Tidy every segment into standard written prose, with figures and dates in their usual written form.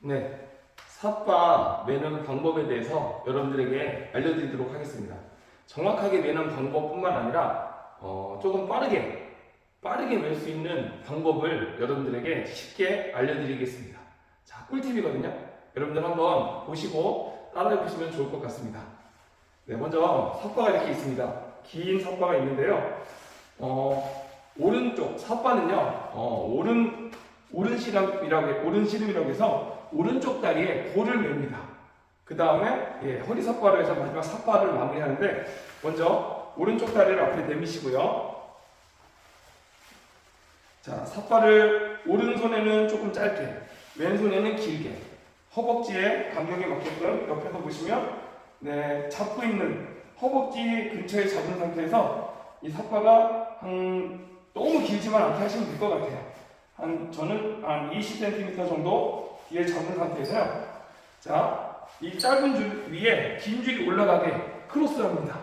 네, 삿바 매는 방법에 대해서 여러분들에게 알려드리도록 하겠습니다. 정확하게 매는 방법뿐만 아니라 조금 빠르게 멜 수 있는 방법을 여러분들에게 쉽게 알려드리겠습니다. 자, 꿀팁이거든요. 여러분들 한번 보시고 따라해 보시면 좋을 것 같습니다. 네, 먼저 삿바가 이렇게 있습니다. 긴 삿바가 있는데요. 오른쪽 삿바는요, 오른시름이라고 해서 오른쪽 다리에 골을 맵니다. 그 다음에 허리 삿바로 해서 마지막 삿바를 마무리하는데, 먼저 오른쪽 다리를 앞에 내미시고요. 자, 삿바를 오른손에는 조금 짧게, 왼손에는 길게, 허벅지에 간격에 맞게끔 옆에서 보시면 잡고 있는 허벅지 근처에 잡은 상태에서 이 삿바가 너무 길지만 않게 하시면 될 것 같아요. 저는 한 20cm 정도 뒤에 잡은 상태에서요. 자, 이 짧은 줄 위에 긴 줄이 올라가게 크로스합니다.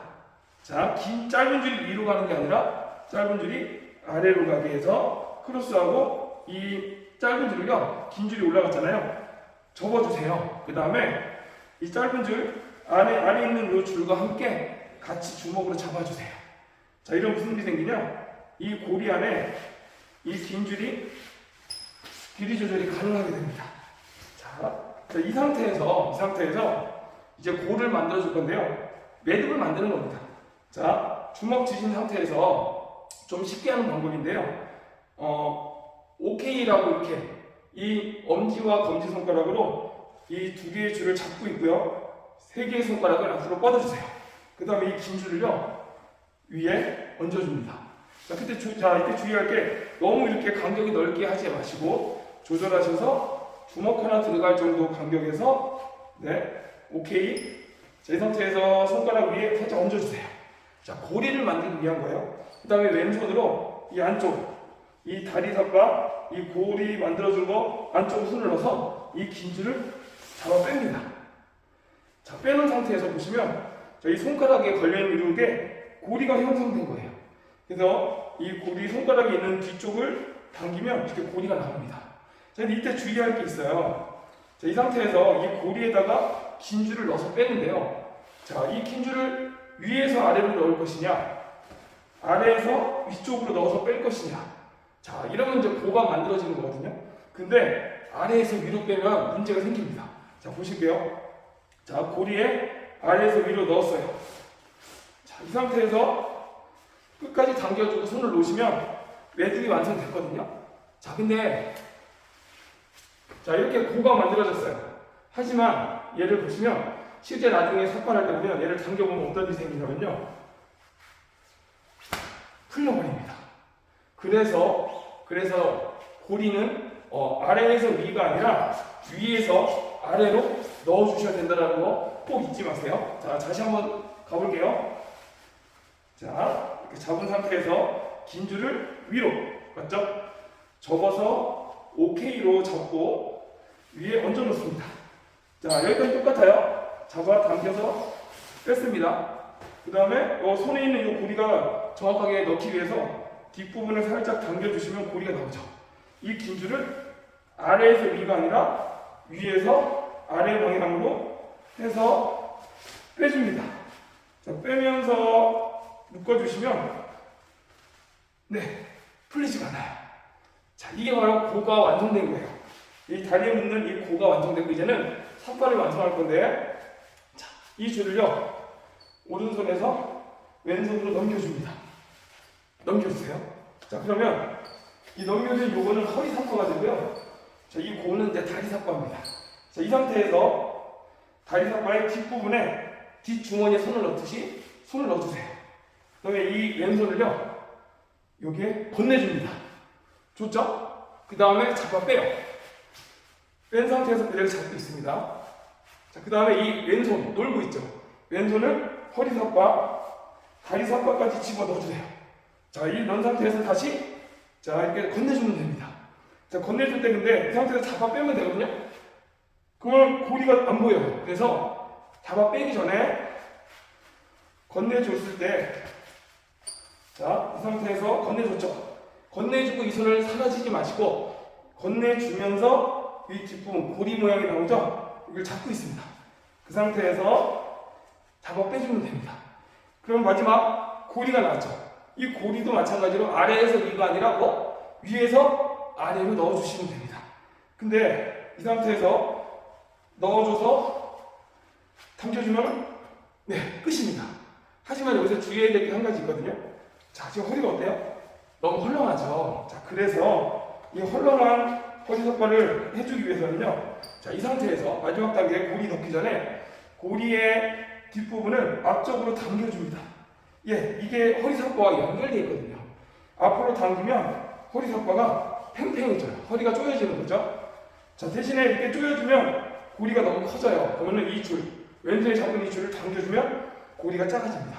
자, 짧은 줄이 위로 가는 게 아니라 짧은 줄이 아래로 가게 해서 크로스하고, 이 짧은 줄을요, 긴 줄이 올라갔잖아요. 접어주세요. 그 다음에 이 짧은 줄 아래 있는 이 줄과 함께 같이 주먹으로 잡아주세요. 자, 이런 무슨 일이 생기냐? 이 고리 안에 이 긴 줄이 길이 조절이 가능하게 됩니다. 자, 이 상태에서 이제 골을 만들어 줄 건데요. 매듭을 만드는 겁니다. 자, 주먹 쥐신 상태에서 좀 쉽게 하는 방법인데요. OK라고 이렇게 이 엄지와 검지 손가락으로 이 두 개의 줄을 잡고 있고요. 세 개의 손가락을 앞으로 뻗어주세요. 그 다음에 이 긴 줄을요, 위에 얹어줍니다. 자, 이때 주의할 게, 너무 이렇게 간격이 넓게 하지 마시고 조절하셔서 주먹 하나 들어갈 정도 간격에서 오케이. 자, 이 상태에서 손가락 위에 살짝 얹어주세요. 자, 고리를 만들기 위한 거예요. 그 다음에 왼손으로 이 안쪽, 이 다리 삿바, 이 고리 만들어준 거 안쪽으로 손을 넣어서 이 긴 줄을 잡아 뺍니다. 자, 빼는 상태에서 보시면 이 손가락에 걸려있는 게 고리가 형성된 거예요. 그래서 이 고리 손가락에 있는 뒤쪽을 당기면 이렇게 고리가 나옵니다. 자, 근데 이때 주의할 게 있어요. 자, 이 상태에서 이 고리에다가 긴 줄을 넣어서 빼는데요. 자, 이 긴 줄을 위에서 아래로 넣을 것이냐, 아래에서 위쪽으로 넣어서 뺄 것이냐. 자, 이러면 이제 고가 만들어지는 거거든요. 근데 아래에서 위로 빼면 문제가 생깁니다. 자, 보실게요. 자, 고리에 아래에서 위로 넣었어요. 자, 이 상태에서 끝까지 당겨주고 손을 놓으시면 매듭이 완성됐거든요. 자, 근데 이렇게 고가 만들어졌어요. 하지만 얘를 보시면 실제 나중에 삭발할 때 보면 얘를 당겨보면 어떤 일이 생기냐면요, 풀려버립니다. 그래서 고리는 아래에서 위가 아니라 위에서 아래로 넣어주셔야 된다는 거 꼭 잊지 마세요. 자, 다시 한번 가볼게요. 자, 이렇게 잡은 상태에서 긴 줄을 위로, 맞죠? 접어서 OK로 잡고 위에 얹어 놓습니다. 자, 여기까지 똑같아요. 잡아 당겨서 뺐습니다. 그 다음에 손에 있는 이 고리가 정확하게 넣기 위해서 뒷부분을 살짝 당겨주시면 고리가 나오죠. 이 긴 줄을 아래에서 위가 아니라 위에서 아래 방향으로 해서 빼줍니다. 자, 빼면서 묶어주시면 풀리지가 않아요. 자, 이게 바로 고가 완성된 거예요. 이 다리에 묶는 이 고가 완성되고, 이제는 삿발을 완성할 건데, 자, 이 줄을요, 오른손에서 왼손으로 넘겨줍니다. 넘겨주세요. 자, 그러면 이 넘겨진 요거는 허리 삿바가 되고요. 자, 이 고는 이제 다리 삿바입니다. 자, 이 상태에서 다리 삿바의 뒷부분에 뒷주머니에 손을 넣듯이 손을 넣어주세요. 그 다음에 이 왼손을요, 여기에 건네줍니다. 좋죠? 그 다음에 잡아 빼요. 뺀 상태에서 그대로 잡고 있습니다. 자, 그 다음에 이 왼손 놀고 있죠? 왼손을 허리 삿바, 다리 삿바까지 집어 넣어주세요. 자, 이 넣은 상태에서 다시 이렇게 건네주면 됩니다. 자, 건네줄 때 근데 이 상태에서 잡아 빼면 되거든요. 그러면 고리가 안 보여요. 그래서 잡아 빼기 전에 건네줬을 때, 자, 이 상태에서 건네줬죠. 건네주고 이 손을 사라지지 마시고 건네주면서 이 뒷부분 고리 모양이 나오죠? 이걸 잡고 있습니다. 그 상태에서 잡아 빼주면 됩니다. 그럼 마지막 고리가 나왔죠? 이 고리도 마찬가지로 아래에서 위가 아니라 위에서 아래로 넣어주시면 됩니다. 근데 이 상태에서 넣어줘서 당겨주면 끝입니다. 하지만 여기서 주의해야 될 게 한 가지 있거든요. 자, 지금 허리가 어때요? 너무 헐렁하죠? 자, 그래서 이 헐렁한 허리 삭발을 해주기 위해서는요. 자, 이 상태에서 마지막 단계에 고리 넣기 전에 고리의 뒷부분을 앞쪽으로 당겨줍니다. 이게 허리 삭발과 연결되어 있거든요. 앞으로 당기면 허리 삭발가 팽팽해져요. 허리가 조여지는 거죠. 자, 대신에 이렇게 조여주면 고리가 너무 커져요. 그러면 이 줄, 왼손에 잡은 이 줄을 당겨주면 고리가 작아집니다.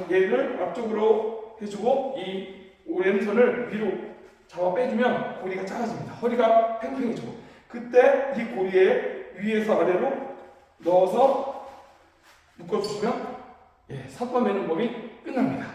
얘를 앞쪽으로 해주고 이 왼손을 위로 잡아 빼주면 고리가 작아집니다. 허리가 팽팽해지고 그때 이 고리에 위에서 아래로 넣어서 묶어주시면 삭발 매는 법이 끝납니다.